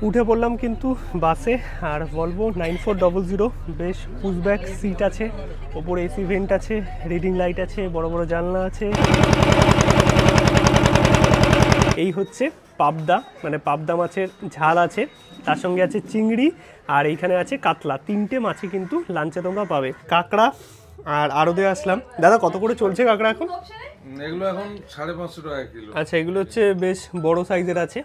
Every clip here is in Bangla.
উঠে পড়লাম কিন্তু বাসে, আর ভলভো 9400 বেশ পুশব্যাক সিট আছে, ওপরে এসি ভেন্ট আছে, রিডিং লাইট আছে, বড় বড় জানলা আছে। এই হচ্ছে পাবদা, মানে পাবদা মাছের ঝাল আছে, তার সঙ্গে আছে চিংড়ি, আর এইখানে আছে কাতলা। তিনটে মাছই কিন্তু লাঞ্চে তোমরা পাবে। কাঁকড়া আর আরদে আসলাম। দাদা কত করে চলছে কাঁকড়া এখন? এগুলো এখন 550 টাকা কিলো। আচ্ছা, এগুলো হচ্ছে বেশ বড় সাইজের আছে।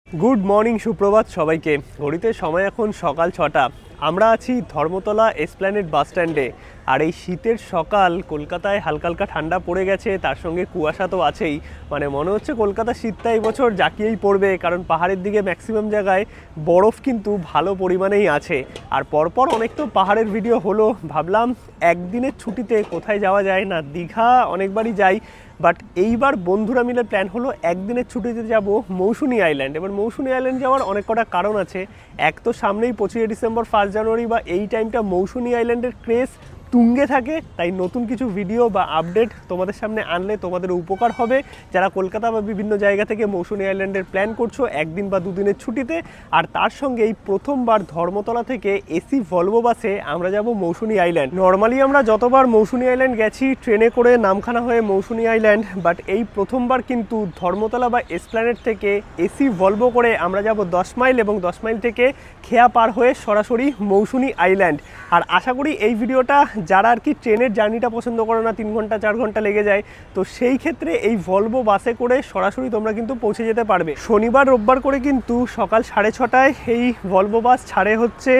গুড মর্নিং, সুপ্রভাত সবাইকে। ঘড়িতে সময় এখন সকাল 6টা। আমরা আছি ধর্মতলা এসপ্ল্যানেড বাস স্ট্যান্ডে। আর এই শীতের সকাল কলকাতায় হালকা হালকা ঠান্ডা পড়ে গেছে, তার সঙ্গে কুয়াশা তো আছেই। মানে মনে হচ্ছে কলকাতার শীতটা এই বছর জাঁকিয়েই পড়বে, কারণ পাহাড়ের দিকে ম্যাক্সিমাম জায়গায় বরফ কিন্তু ভালো পরিমাণেই আছে। আর পরপর অনেক তো পাহাড়ের ভিডিও হলো, ভাবলাম একদিনের ছুটিতে কোথায় যাওয়া যায় না। দীঘা অনেকবারই যাই, বাট এইবার বন্ধুরা মিলে প্ল্যান হলো একদিনের ছুটিতে যাব মৌসুনি আইল্যান্ড। এবার মৌসুনি আইল্যান্ড যাওয়ার অনেক কটা কারণ আছে। এক তো সামনেই 25 ডিসেম্বর, 1 জানুয়ারি, বা এই টাইমটা মৌসুনি আইল্যান্ডের ক্রেজ তুঙ্গে থাকে, তাই নতুন কিছু ভিডিও বা আপডেট তোমাদের সামনে আনলে তোমাদের উপকার হবে, যারা কলকাতা বা বিভিন্ন জায়গা থেকে মৌসুনি আইল্যান্ডের প্ল্যান করছো একদিন বা দুদিনের ছুটিতে। আর তার সঙ্গে এই প্রথমবার ধর্মতলা থেকে এসি ভলভো বাসে আমরা যাব মৌসুনি আইল্যান্ড। নর্মালি আমরা যতবার মৌসুনি আইল্যান্ড গেছি ট্রেনে করে নামখানা হয়ে মৌসুনি আইল্যান্ড, বাট এই প্রথমবার কিন্তু ধর্মতলা বা এসপ্ল্যানেড থেকে এসি ভলভো করে আমরা যাব 10 মাইল, এবং 10 মাইল থেকে খেয়া পার হয়ে সরাসরি মৌসুনি আইল্যান্ড। আর আশা করি এই ভিডিওটা যারা আর কি ট্রেনের জার্নিটা পছন্দ করো না, 3 ঘন্টা 4 ঘন্টা লেগে যায়, তো সেই ক্ষেত্রে এই ভলভো বাসে করে সরাসরি তোমরা কিন্তু পৌঁছে যেতে পারবে। শনিবার রোববার করে কিন্তু সকাল 6:30টায় এই ভলভো বাস ছাড়ে হচ্ছে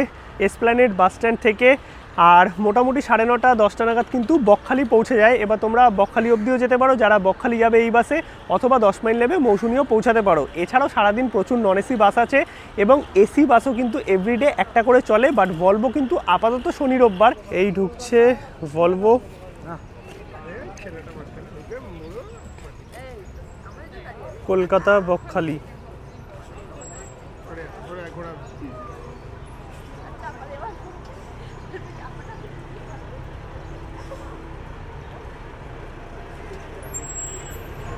এসপ্ল্যানেড বাস স্ট্যান্ড থেকে, আর মোটামুটি 9:30 10টা নাগাদ কিন্তু বকখালি পৌঁছে যায়। এবার তোমরা বকখালি অবধিও যেতে পারো যারা বকখালি যাবে এই বাসে, অথবা 10 মাইল নেবে মৌসুনিও পৌঁছাতে পারো। এছাড়াও সারাদিন প্রচুর নন এসি বাস আছে, এবং এসি বাসও কিন্তু এভরিডে একটা করে চলে, বাট ভলভো কিন্তু আপাতত শনি রোববার। এই ঢুকছে ভলভো, কলকাতা বকখালি।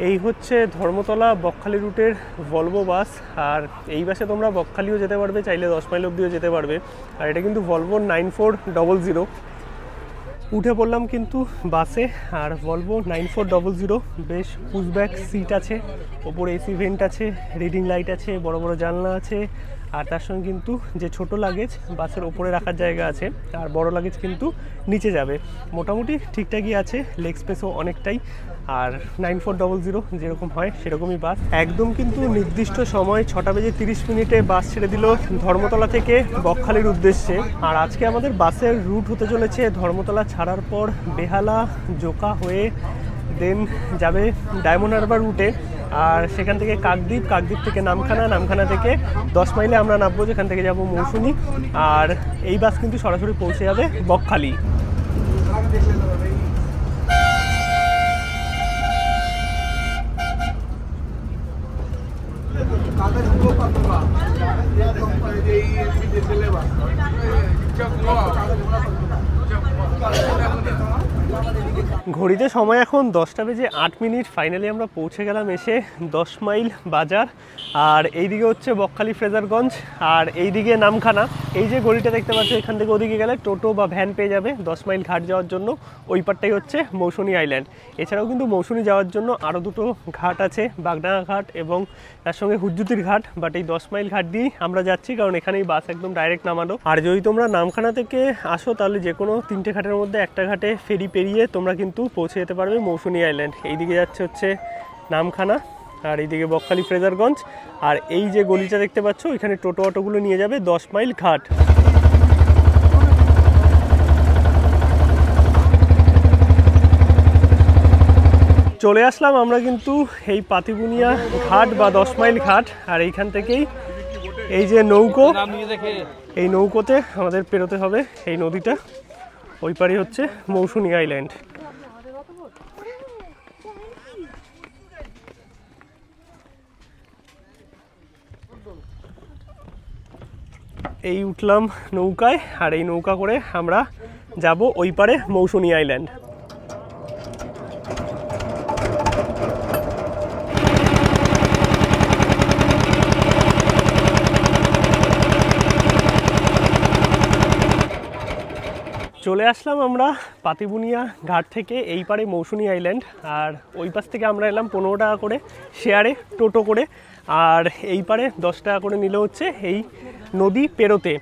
এই হচ্ছে ধর্মতলা বকখালি রুটের ভলভো বাস, আর এই বাসে তোমরা বকখালিও যেতে পারবে, চাইলে 10 মাইল অবধিও যেতে পারবে। আর এটা কিন্তু ভলভো 9400। উঠে পড়লাম কিন্তু বাসে, আর ভলভো 9400 বেশ পুশব্যাক সিট আছে, ওপরে এসি ভেন্ট আছে, রিডিং লাইট আছে, বড় বড় জানলা আছে, আর তার সঙ্গে কিন্তু যে ছোট লাগেজ বাসের ওপরে রাখার জায়গা আছে, আর বড় লাগেজ কিন্তু নিচে যাবে। মোটামুটি ঠিকঠাকই আছে, লেগ স্পেসও অনেকটাই। আর 9400 যেরকম হয় সেরকমই বাস। একদম কিন্তু নির্দিষ্ট সময় 6:30 বাস ছেড়ে দিল ধর্মতলা থেকে বকখালির উদ্দেশ্যে। আর আজকে আমাদের বাসের রুট হতে চলেছে ধর্মতলা ছাড়ার পর বেহালা, জোকা হয়ে দেন যাবে ডায়মন্ড হারবার রুটে, আর সেখান থেকে কাকদ্বীপ, কাকদ্বীপ থেকে নামখানা, নামখানা থেকে 10 মাইলে আমরা নামবো, যেখান থেকে যাব মৌসুনি। আর এই বাস কিন্তু সরাসরি পৌঁছে যাবে বকখালি। ঘড়িতে সময় এখন 10:08। ফাইনালি আমরা পৌঁছে গেলাম এসে 10 মাইল বাজার, আর এইদিকে হচ্ছে বকখালি ফ্রেজারগঞ্জ, আর এইদিকে নামখানা। এই যে গড়িটা দেখতে পাচ্ছ, এখান থেকে ওদিকে গেলে টোটো বা ভ্যান পেয়ে যাবে 10 মাইল ঘাট যাওয়ার জন্য। ওই পারটাই হচ্ছে মৌসুনি আইল্যান্ড। এছাড়াও কিন্তু মৌসুনি যাওয়ার জন্য আরও দুটো ঘাট আছে, বাগডাঙ্গা ঘাট এবং তার সঙ্গে হুজ্জুতির ঘাট, বাট এই 10 মাইল ঘাট দিয়েই আমরা যাচ্ছি, কারণ এখানেই বাস একদম ডাইরেক্ট নামানো। আর যদি তোমরা নামখানা থেকে আসো, তাহলে যে কোনো 3টে ঘাটের মধ্যে একটা ঘাটে ফেরি পেরিয়ে তোমরা কিন্তু পৌঁছে যেতে পারবে মৌসুনি আইল্যান্ড। এইদিকে যাচ্ছে হচ্ছে নামখানা, আর এইদিকে বকখালি ফ্রেজারগঞ্জ। আর এই যে গলিটা দেখতে পাচ্ছ, এখানে টোটো অটোগুলো নিয়ে যাবে 10 মাইল ঘাট। চলে আসলাম আমরা কিন্তু এই পাতিবুনিয়া ঘাট বা 10 মাইল ঘাট। আর এইখান থেকেই এই যে নৌকো, এই নৌকোতে আমাদের পেরোতে হবে এই নদীটা। ওই পারে হচ্ছে মৌসুনি আইল্যান্ড। এই উঠলাম নৌকায়, আর এই নৌকা করে আমরা যাব ওই পারে মৌসুনী আইল্যান্ড। চলে আসলাম আমরা পাতিবুনিয়া ঘাট থেকে এই পারে মৌসুনী আইল্যান্ড, আর ওই পাশ থেকে আমরা এলাম 15 টাকা করে শেয়ারে টোটো করে, আর এই পারে 10 টাকা করে নিল হচ্ছে এই নদী পেরোতে।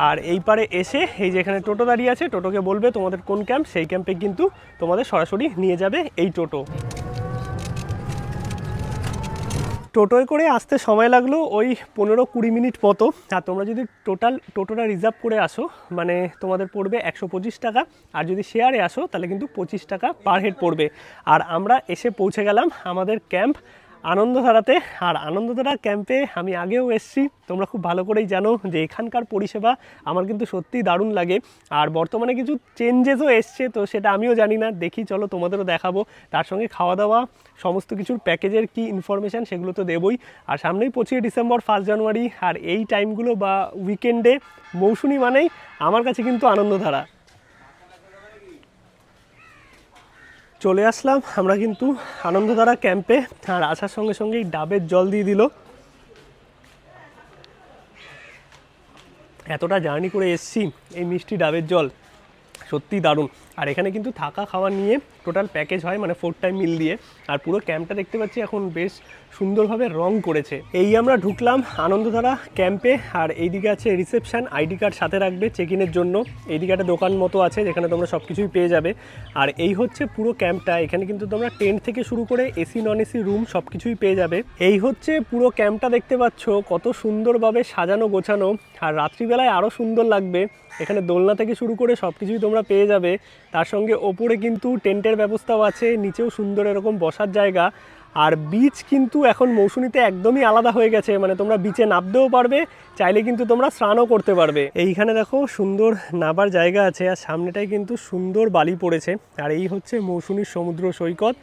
আর এই পারে এসে এই যে এখানে টোটো দাঁড়িয়ে আছে, টোটোকে বলবে তোমাদের কোন ক্যাম্প, সেই ক্যাম্পে কিন্তু তোমাদের সরাসরি নিয়ে যাবে এই টোটো। টোটোয় করে আসতে সময় লাগলো ওই 15-20 মিনিট মতো। আর তোমরা যদি টোটোটা রিজার্ভ করে আসো মানে তোমাদের পড়বে 125 টাকা, আর যদি শেয়ারে আসো তাহলে কিন্তু 25 টাকা পার হেড পড়বে। আর আমরা এসে পৌঁছে গেলাম আমাদের ক্যাম্প আনন্দধারাতে। আর আনন্দধারা ক্যাম্পে আমি আগেও এসেছি, তোমরা খুব ভালো করেই জানো যে এখানকার পরিষেবা আমার কিন্তু সত্যিই দারুণ লাগে। আর বর্তমানে কিছু চেঞ্জেসও এসছে, তো সেটা আমিও জানি না, দেখি চলো তোমাদেরও দেখাবো। তার সঙ্গে খাওয়া দাওয়া সমস্ত কিছুর প্যাকেজের কি ইনফরমেশান সেগুলো তো দেবই। আর সামনেই 25 ডিসেম্বর, 1 জানুয়ারি, আর এই টাইমগুলো বা উইকেন্ডে মৌসুমি মানেই আমার কাছে কিন্তু আনন্দধারা। চলে আসলাম আমরা কিন্তু আনন্দধারা ক্যাম্পে, আর আসার সঙ্গে সঙ্গেই ডাবের জল দিয়ে দিল। এতটা জার্নি করে এসছি, এই মিষ্টি ডাবের জল সত্যিই দারুণ। আর এখানে কিন্তু থাকা খাওয়া নিয়ে টোটাল প্যাকেজ হয়, মানে 4 টাইম মিল দিয়ে। আর পুরো ক্যাম্পটা দেখতে পাচ্ছি এখন বেশ সুন্দরভাবে রং করেছে। এই আমরা ঢুকলাম আনন্দধারা ক্যাম্পে, আর এইদিকে আছে রিসেপশন, আইডি কার্ড সাথে রাখবে চেক ইনের জন্য। এইদিকে একটা দোকান মতো আছে যেখানে তোমরা সব কিছুই পেয়ে যাবে। আর এই হচ্ছে পুরো ক্যাম্পটা, এখানে কিন্তু তোমরা টেন্ট থেকে শুরু করে এসি নন এসি রুম সব কিছুই পেয়ে যাবে। এই হচ্ছে পুরো ক্যাম্পটা, দেখতে পাচ্ছ কত সুন্দরভাবে সাজানো গোছানো, আর রাত্রিবেলায় আরও সুন্দর লাগবে। এখানে দোলনা থেকে শুরু করে সব কিছুই তোমরা পেয়ে যাবে। তার সঙ্গে ওপরে কিন্তু টেন্টের ব্যবস্থাও আছে, নিচেও সুন্দর এরকম বসার জায়গা। আর বিচ কিন্তু এখন মৌসুমীতে একদমই আলাদা হয়ে গেছে, মানে তোমরা বিচে নামতেও পারবে, চাইলে কিন্তু তোমরা স্নানও করতে পারবে। এইখানে দেখো সুন্দর নাবার জায়গা আছে, আর সামনেটাই কিন্তু সুন্দর বালি পড়েছে। আর এই হচ্ছে মৌসুমীর সমুদ্র সৈকত,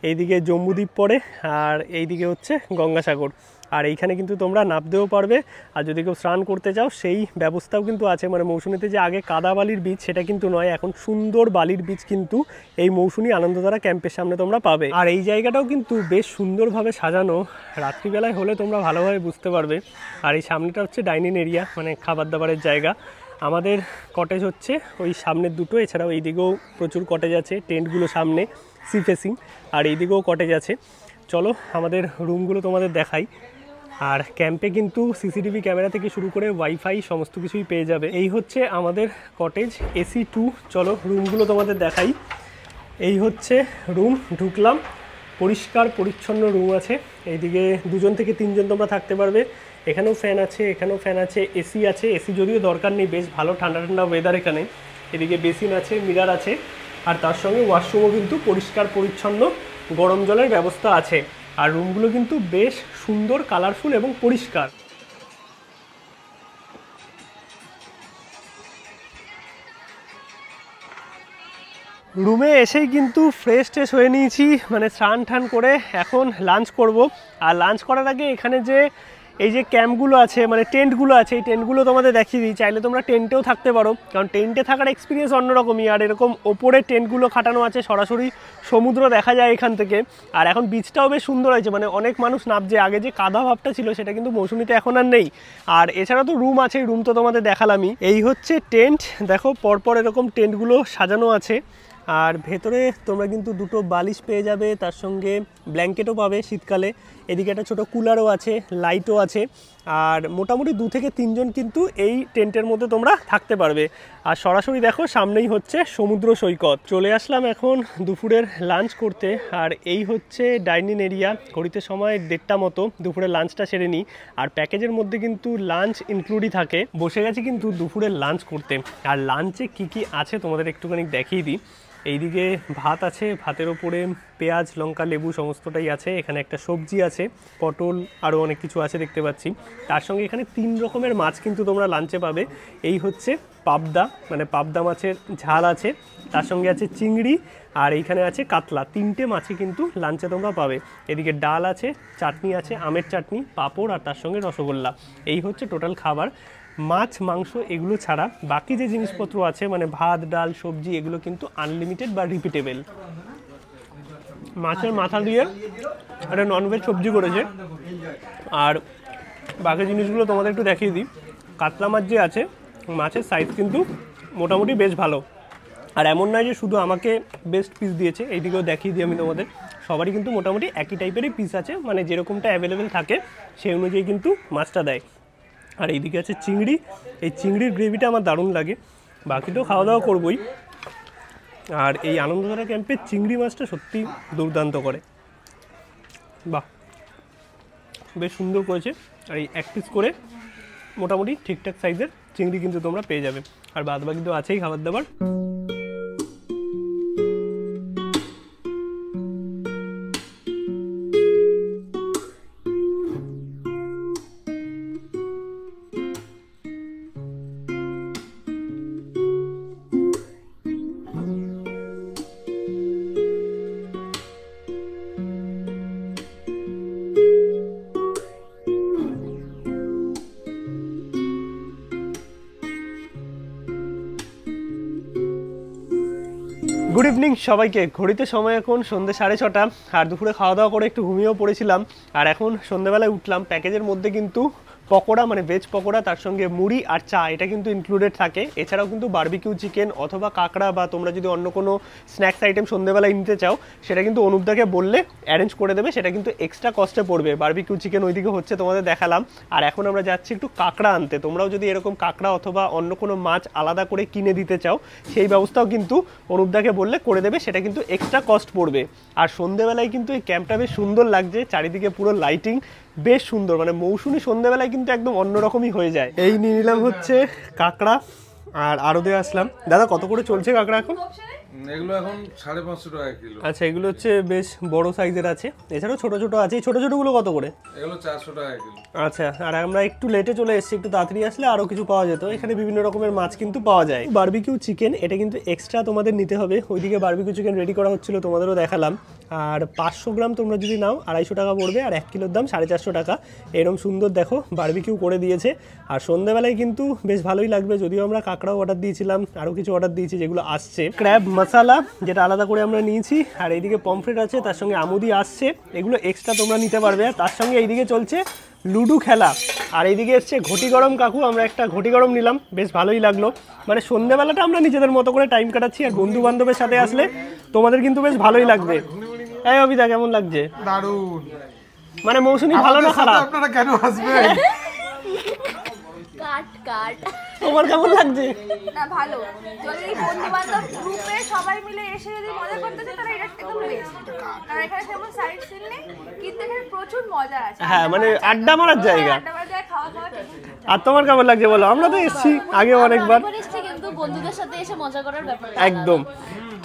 এইদিকে জম্বুদ্বীপ পড়ে, আর এইদিকে হচ্ছে গঙ্গাসাগর। আর এইখানে কিন্তু তোমরা নামতেও পারবে, আর যদি কেউ স্নান করতে চাও সেই ব্যবস্থাও কিন্তু আছে। মানে মৌসুমীতে যে আগে কাদা বালির বীচ সেটা কিন্তু নয়, এখন সুন্দর বালির বীচ কিন্তু এই মৌসুমী আনন্দধারা ক্যাম্পের সামনে তোমরা পাবে। আর এই জায়গাটাও কিন্তু বেশ সুন্দরভাবে সাজানো, রাত্রিবেলায় হলে তোমরা ভালোভাবে বুঝতে পারবে। আর এই সামনেটা হচ্ছে ডাইনিং এরিয়া, মানে খাবার দাবারের জায়গা। আমাদের কটেজ হচ্ছে ওই সামনের দুটো, এছাড়াও এইদিকেও প্রচুর কটেজ আছে, টেন্টগুলো সামনে সি ফেসিং, আর এইদিকেও কটেজ আছে। চলো আমাদের রুমগুলো তোমাদের দেখাই। আর ক্যাম্পে কিন্তু সিসিটিভি ক্যামেরা থেকে শুরু করে ওয়াইফাই সমস্ত কিছুই পেয়ে যাবে। এই হচ্ছে আমাদের কটেজ AC 2। চলো রুমগুলো তোমাদের দেখাই। এই হচ্ছে রুম, ঢুকলাম, পরিষ্কার পরিচ্ছন্ন রুম আছে। এইদিকে 2 থেকে 3 তোমরা থাকতে পারবে। এখানেও ফ্যান আছে, এখানেও ফ্যান আছে, এসি আছে। এসি যদিও দরকার নেই, বেশ ভালো ঠান্ডা ঠান্ডা ওয়েদার এখানে। এদিকে বেসিন আছে, মিরার আছে, আর তার সঙ্গে ওয়াশরুমও কিন্তু পরিষ্কার পরিচ্ছন্ন, গরম জলের ব্যবস্থা আছে। আর রুমগুলো কিন্তু বেশ সুন্দর, কালারফুল এবং পরিষ্কার। রুমে এসেই কিন্তু ফ্রেশ ট্রেশ হয়ে নিয়েছি, মানে স্নান টান করে এখন লাঞ্চ করব। আর লাঞ্চ করার আগে এখানে যে এই যে ক্যাম্পগুলো আছে, মানে টেন্টগুলো আছে, এই টেন্টগুলো তোমাদের দেখিয়ে দিই। চাইলে তোমরা টেন্টেও থাকতে পারো, কারণ টেন্টে থাকার এক্সপিরিয়েন্স অন্যরকমই। আর এরকম ওপরে টেন্টগুলো খাটানো আছে, সরাসরি সমুদ্র দেখা যায় এখান থেকে। আর এখন বিচটাও বেশ সুন্দর হয়েছে, মানে অনেক মানুষ নামছে। আগে যে কাদা ভাবটা ছিল সেটা কিন্তু মৌসুমীতে এখন আর নেই। আর এছাড়া তো রুম আছে, রুম তো তোমাদের দেখালামই। এই হচ্ছে টেন্ট, দেখো পরপর এরকম টেন্টগুলো সাজানো আছে। আর ভেতরে তোমরা কিন্তু 2টো বালিশ পেয়ে যাবে, তার সঙ্গে ব্ল্যাঙ্কেটও পাবে শীতকালে। এদিকে একটা ছোটো কুলারও আছে, লাইটও আছে। আর মোটামুটি 2 থেকে 3 জন কিন্তু এই টেন্টের মধ্যে তোমরা থাকতে পারবে। আর সরাসরি দেখো সামনেই হচ্ছে সমুদ্র সৈকত। চলে আসলাম এখন দুপুরের লাঞ্চ করতে। আর এই হচ্ছে ডাইনিং এরিয়া, ঘড়িতে সময় 1:30 মতো। দুপুরের লাঞ্চটা সেরে নিই, আর প্যাকেজের মধ্যে কিন্তু লাঞ্চ ইনক্লুডই থাকে। বসে গেছি কিন্তু দুপুরের লাঞ্চ করতে। আর লাঞ্চে কি কি আছে তোমাদের একটুখানি দেখিয়ে দিই। এইদিকে ভাত আছে, ভাতের ওপরে পেঁয়াজ, লঙ্কা, লেবু সমস্তটাই আছে। এখানে একটা সবজি আছে, পটল, আরও অনেক কিছু আছে দেখতে পাচ্ছি। তার সঙ্গে এখানে 3 রকমের মাছ কিন্তু তোমরা লাঞ্চে পাবে। এই হচ্ছে পাবদা, মানে পাবদা মাছের ঝাল আছে, তার সঙ্গে আছে চিংড়ি, আর এইখানে আছে কাতলা। 3টে মাছই কিন্তু লাঞ্চে তোমরা পাবে। এদিকে ডাল আছে, চাটনি আছে, আমের চাটনি, পাঁপড়, আর তার সঙ্গে রসগোল্লা। এই হচ্ছে টোটাল খাবার। মাছ মাংস এগুলো ছাড়া বাকি যে জিনিসপত্র আছে মানে ভাত ডাল সবজি এগুলো কিন্তু আনলিমিটেড বা রিপিটেবল। মাছের মাথা দিয়ে একটা ননভেজ সবজি করেছে। আর বাকি জিনিসগুলো তোমাদের একটু দেখিয়ে দিই। কাতলা মাছ যে আছে, মাছের সাইজ কিন্তু মোটামুটি বেশ ভালো। আর এমন নয় যে শুধু আমাকে বেস্ট পিস দিয়েছে, এইদিকেও দেখিয়ে দিই আমি তোমাদের। সবারই কিন্তু মোটামুটি একই টাইপেরই পিস আছে, মানে যেরকমটা অ্যাভেলেবেল থাকে সেই অনুযায়ী কিন্তু মাছটা দেয়। আর এইদিকে আছে চিংড়ি, এই চিংড়ির গ্রেভিটা আমার দারুণ লাগে। বাকিটাও খাওয়া দাওয়া করবোই। আর এই আনন্দধারা ক্যাম্পের চিংড়ি মাছটা সত্যি দুর্দান্ত করে, বাহ বেশ সুন্দর করেছে। আর এই এক পিস করে মোটামুটি ঠিকঠাক সাইজের চিংড়ি কিন্তু তোমরা পেয়ে যাবে। আর বাদ বাকি তো আছেই খাবার দাবার। গুড ইভিনিং সবাইকে। ঘড়িতে সময় এখন সন্ধ্যে 6:30, আর দুপুরে খাওয়া দাওয়া করে একটু ঘুমিয়েও পড়েছিলাম। আর এখন সন্ধ্যেবেলায় উঠলাম। প্যাকেজের মধ্যে কিন্তু পকোড়া মানে ভেজ পকোড়া, তার সঙ্গে মুড়ি আর চা এটা কিন্তু ইনক্লুডেড থাকে। এছাড়াও কিন্তু বারবিকিউ চিকেন অথবা কাঁকড়া বা তোমরা যদি অন্য কোনো স্ন্যাক্স আইটেম সন্ধ্যেবেলায় নিতে চাও সেটা কিন্তু অনুপদাকে বললে অ্যারেঞ্জ করে দেবে, সেটা কিন্তু এক্সট্রা কস্টে পড়বে। বারবিকিউ চিকেন ওইদিকে হচ্ছে তোমাদের দেখালাম। আর এখন আমরা যাচ্ছি একটু কাঁকড়া আনতে। তোমরাও যদি এরকম কাঁকড়া অথবা অন্য কোনো মাছ আলাদা করে কিনে দিতে চাও সেই ব্যবস্থাও কিন্তু অনুপদাকে বললে করে দেবে, সেটা কিন্তু এক্সট্রা কস্ট পড়বে। আর সন্ধ্যেবেলায় কিন্তু এই ক্যাম্পটা বেশ সুন্দর লাগছে, চারিদিকে পুরো লাইটিং বেশ সুন্দর, মানে মৌসুমি সন্ধ্যেবেলায় কিন্তু একদম অন্যরকমই হয়ে যায়। এই নিয়ে নিলাম হচ্ছে কাঁকড়া আর আরদে আসলাম। দাদা কত করে চলছে কাঁকড়া এখন? এগুলো এখন 550 টাকা কিলো। আচ্ছা, এগুলো হচ্ছে বেশ বড় সাইজের আছে, এছাড়াও ছোট ছোট আছে। এই ছোট ছোটগুলো কত করে? এগুলো 400 টাকা কিলো। আচ্ছা, আর আমরা একটু লেটে চলে এসেছি, একটু তাড়াতাড়ি আসলে আরও কিছু পাওয়া যেত। এখানে বিভিন্ন রকমের মাছ কিন্তু পাওয়া যায়। বারবিকিউ চিকেন এটা কিন্তু এক্সট্রা তোমাদের নিতে হবে। ওইদিকে বারবিকিউ চিকেন রেডি করা হচ্ছিল, তোমাদেরও দেখালাম। আর 500 গ্রাম তোমরা যদি নাও 250 টাকা পড়বে, আর 1 কিলোর দাম 450 টাকা। এরকম সুন্দর দেখো বারবিকিউ করে দিয়েছে। আর সন্ধ্যেবেলায় কিন্তু বেশ ভালোই লাগবে, যদিও আমরা কাঁকড়াও অর্ডার দিয়েছিলাম, আরও কিছু অর্ডার দিয়েছি যেগুলো আসছে। ক্র্যাব মশালা যেটা আলাদা করে আমরা নিয়েছি, আর এইদিকে পমফ্রেট আছে, তার সঙ্গে আমুদি আসছে, এগুলো এক্সট্রা তোমরা নিতে পারবে। আর তার সঙ্গে এইদিকে চলছে লুডো খেলা। আর এইদিকে এসছে ঘটি গরম কাকু, আমরা একটা ঘটি গরম নিলাম, বেশ ভালোই লাগলো। মানে সন্ধ্যেবেলাটা আমরা নিজেদের মতো করে টাইম কাটাচ্ছি, আর বন্ধু বান্ধবের সাথে আসলে তোমাদের কিন্তু বেশ ভালোই লাগবে। এই অবিদা কেমন লাগছে? দারুণ। মানে মৌসুমি ভালো না খারাপ? আপনারা কেন আসবেন? কাট কাট তোমার কেমন লাগছে? না ভালো, যদি বন্ধু বান্ধব গ্রুপে সবাই মিলে এসে যদি মজা করতে চায় তাহলে এটা একদম বেস্ট। আর এখানে তেমন সাইড সিন নেই, কিন্তু এখানে প্রচুর মজা আছে। হ্যাঁ, মানে আড্ডা মারার জায়গা। আড্ডা মারার জায়গা, খাওয়া দাওয়া ঠিক। আর তোমার কেমন লাগছে বলো? আমরা তো এসেছি আগে অনেকবার, কিন্তু বন্ধুদের সাথে এসে মজা করার ব্যাপার একদম।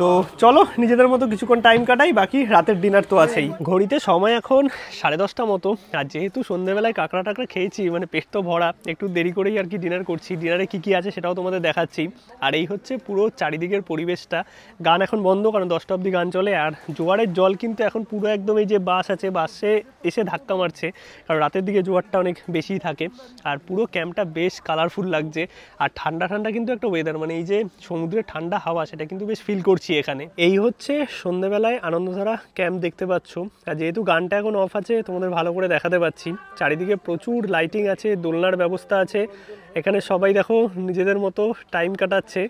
তো চলো নিজেদের মতো কিছুক্ষণ টাইম কাটাই, বাকি রাতের ডিনার তো আছেই। ঘড়িতে সময় এখন 10:30 মতো। আর যেহেতু সন্ধ্যেবেলায় কাঁকড়া টাকড়া খেয়েছি, মানে পেট তো ভরা, একটু দেরি করেই আর কি ডিনার করছি। ডিনারে কি কি আছে সেটাও তোমাদের দেখাচ্ছি। আর এই হচ্ছে পুরো চারিদিকের পরিবেশটা। গান এখন বন্ধ, কারণ 10টা অবধি গান চলে। আর জোয়ারের জল কিন্তু এখন পুরো একদম এই যে বাস আছে, বাসে এসে ধাক্কা মারছে, কারণ রাতের দিকে জোয়ারটা অনেক বেশিই থাকে। আর পুরো ক্যাম্পটা বেশ কালারফুল লাগছে। আর ঠান্ডা ঠান্ডা কিন্তু একটা ওয়েদার, মানে এই যে সমুদ্রের ঠান্ডা হাওয়া, সেটা কিন্তু বেশ ফিল করছি এখানে। এই হচ্ছে সন্ধ্যেবেলায় আনন্দধারা ক্যাম্প দেখতে পাচ্ছ। আর যেহেতু গানটা এখন অফ আছে, তোমাদের ভালো করে দেখাতে পাচ্ছি। চারিদিকে প্রচুর লাইটিং আছে, দোলনার ব্যবস্থা আছে। এখানে সবাই দেখো নিজেদের মতো টাইম কাটাচ্ছে।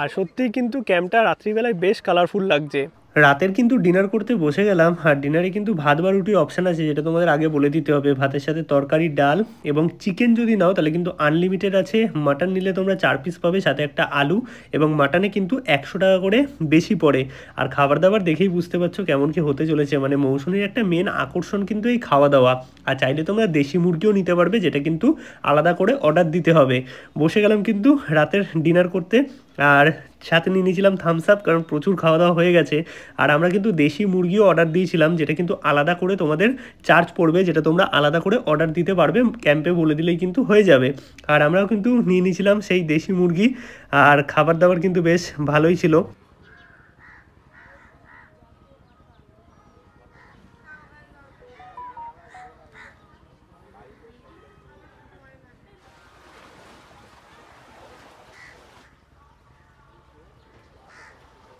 আর সত্যিই কিন্তু ক্যাম্পটা রাত্রিবেলায় বেশ কালারফুল লাগছে। রাতের কিন্তু ডিনার করতে বসে গেলাম। আর ডিনারে কিন্তু ভাত বা রুটির অপশান আছে, যেটা তোমাদের আগে বলে দিতে হবে। ভাতের সাথে তরকারি, ডাল এবং চিকেন যদি নাও তাহলে কিন্তু আনলিমিটেড আছে। মাটন নিলে তোমরা 4 পিস পাবে, সাথে একটা আলু, এবং মাটনে কিন্তু 100 টাকা করে বেশি পড়ে। আর খাবার দাবার দেখেই বুঝতে পারছো কেমন কি হতে চলেছে। মানে মৌসুমীর একটা মেন আকর্ষণ কিন্তু এই খাওয়া দাওয়া। আর চাইলে তোমরা দেশি মুরগিও নিতে পারবে, যেটা কিন্তু আলাদা করে অর্ডার দিতে হবে। বসে গেলাম কিন্তু রাতের ডিনার করতে। আর সাথে নিয়ে নিয়েছিলাম থামস আপ, কারণ প্রচুর খাওয়া দাওয়া হয়ে গেছে। আর আমরা কিন্তু দেশি মুরগিও অর্ডার দিয়েছিলাম, যেটা কিন্তু আলাদা করে তোমাদের চার্জ পড়বে, যেটা তোমরা আলাদা করে অর্ডার দিতে পারবে, ক্যাম্পে বলে দিলেই কিন্তু হয়ে যাবে। আর আমরাও কিন্তু নিয়ে নিয়েছিলাম সেই দেশি মুরগি। আর খাবার দাবার কিন্তু বেশ ভালোই ছিল।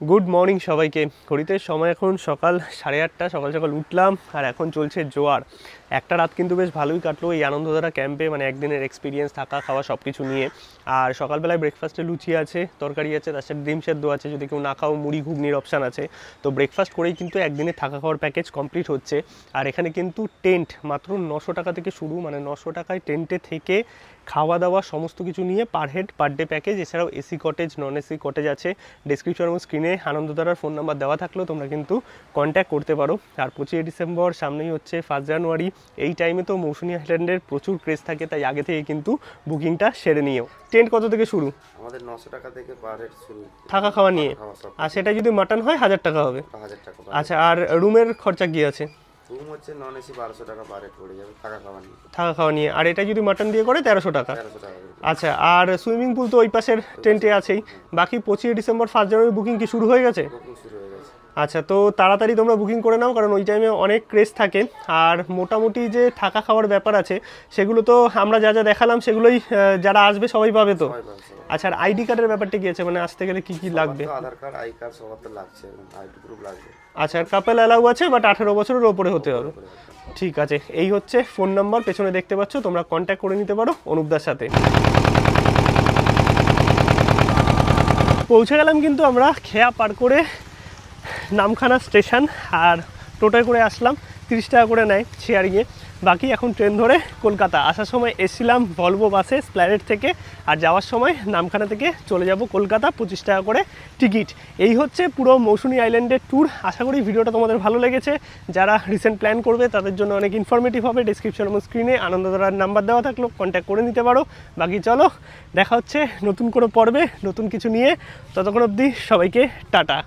গুড মর্নিং সবাইকে। ঘড়িতে সময় এখন সকাল 8:30, সকাল সকাল উঠলাম আর এখন চলছে জোয়ার। একটা রাত কিন্তু বেশ ভালোই কাটলো এই আনন্দধারা ক্যাম্পে, মানে একদিনের এক্সপিরিয়েন্স, থাকা খাওয়া সব কিছু নিয়ে। আর সকালবেলায় ব্রেকফাস্টে লুচি আছে, তরকারি আছে, তার সাথে ডিম সেদ্ধ আছে, যদি কেউ না খাও মুড়ি ঘুগনির অপশান আছে। তো ব্রেকফাস্ট করেই কিন্তু একদিনের থাকা খাওয়ার প্যাকেজ কমপ্লিট হচ্ছে। আর এখানে কিন্তু টেন্ট মাত্র 900 টাকা থেকে শুরু, মানে 900 টাকায় টেন্টে থেকে খাওয়া দাওয়া সমস্ত কিছু নিয়ে per head per day package. এছাড়াও AC cottage, non AC cottage আছে। ডেসক্রিপশন এবং স্ক্রিনে আনন্দধারার ফোন নাম্বার দেওয়া থাকলেও তোমরা কিন্তু কন্ট্যাক্ট করতে পারো। আর 25 ডিসেম্বর সামনেই হচ্ছে 1 জানুয়ারি, এই টাইমে তো মৌসুমী আইল্যান্ডের প্রচুর ক্রেজ থাকে, তাই আগে থেকে কিন্তু বুকিংটা সেরে নিও। টেন্ট কত থেকে শুরু? আমাদের 900 টাকা থেকে পার হেড শুরু, থাকা খাওয়া নিয়ে। আর সেটা যদি মাটন হয় 1000 টাকা হবে। 1000 টাকা। আচ্ছা, আর রুমের খরচা কি আছে? রুম হচ্ছে নন এসি 1200 টাকা পার হেড পড়ে যাবে থাকা খাওয়া নিয়ে। থাকা খাওয়া নিয়ে। আর এটা যদি মাটন দিয়ে করে 1300 টাকা। 1300 টাকা। আচ্ছা, আর সুইমিং পুল তো ওই পাশের টেন্টে আছেই। বাকি 25 ডিসেম্বর 1 জানুয়ারি বুকিং কি শুরু হয়ে গেছে? বুকিং শুরু হয়ে গেছে। আচ্ছা, তো তাড়াতাড়ি তোমরা বুকিং করে নাও, কারণ ওই টাইমে অনেক ক্রেজ থাকে। আর মোটামুটি যে থাকা খাওয়ার ব্যাপার আছে সেগুলো তো আমরা যা যা দেখালাম সেগুলোই যারা আসবে সবাই পাবে তো। আচ্ছা, আর আইডি কার্ডের ব্যাপারটা কি আছে, মানে আসতে গেলে কি কি লাগবে? আধার কার্ড, আই কার্ড সবার তো লাগছে, আইডি প্রুফ লাগবে। আচ্ছা, আর কাপল অ্যালাউ আছে, বাট 18 বছরের ওপরে হতে হবে। ঠিক আছে, এই হচ্ছে ফোন নাম্বার, পেছনে দেখতে পাচ্ছ, তোমরা কন্ট্যাক্ট করে নিতে পারো অনুপদার সাথে। পৌঁছে গেলাম কিন্তু আমরা খেয়া পার করে নামখানা স্টেশন। আর টোটোয় করে আসলাম, 30 টাকা করে নেয় শেয়ারিংয়ে। বাকি এখন ট্রেন ধরে কলকাতা। আসার সময় এসেছিলাম ভলভো বাসে এসপ্ল্যানেড থেকে, আর যাওয়ার সময় নামখানা থেকে চলে যাব কলকাতা, 25 টাকা করে টিকিট। এই হচ্ছে পুরো মৌসুমী আইল্যান্ডের ট্যুর। আশা করি ভিডিওটা তোমাদের ভালো লেগেছে। যারা রিসেন্ট প্ল্যান করবে তাদের জন্য অনেক ইনফরমেটিভ হবে। ডেসক্রিপশন এবং স্ক্রিনে আনন্দধারার নাম্বার দেওয়া থাকলো, কন্ট্যাক্ট করে নিতে পারো। বাকি চলো, দেখা হচ্ছে নতুন কোনো পর্বে নতুন কিছু নিয়ে। ততক্ষণ অবধি সবাইকে টাটা।